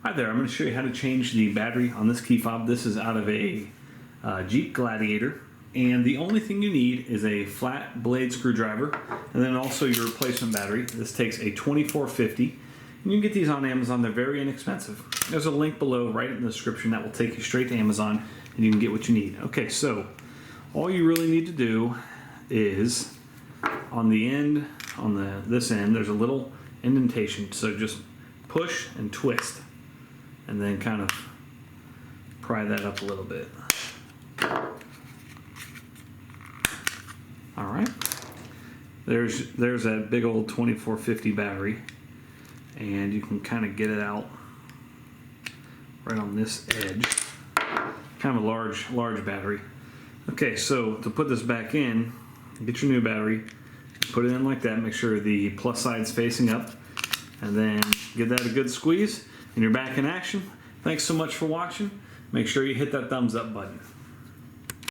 Hi there, I'm going to show you how to change the battery on this key fob. This is out of a Jeep Gladiator, and the only thing you need is a flat blade screwdriver and then also your replacement battery. This takes a 2450, and you can get these on Amazon. They're very inexpensive. There's a link below right in the description that will take you straight to Amazon and you can get what you need. Okay, so all you really need to do is on the end, this end, there's a little indentation, so just push and twist and then kind of pry that up a little bit. All right, there's that big old 2450 battery, and you can kind of get it out right on this edge. Kind of a large battery. Okay, so to put this back in, get your new battery, put it in like that, make sure the plus side's facing up, and then give that a good squeeze, and you're back in action. Thanks so much for watching. Make sure you hit that thumbs up button.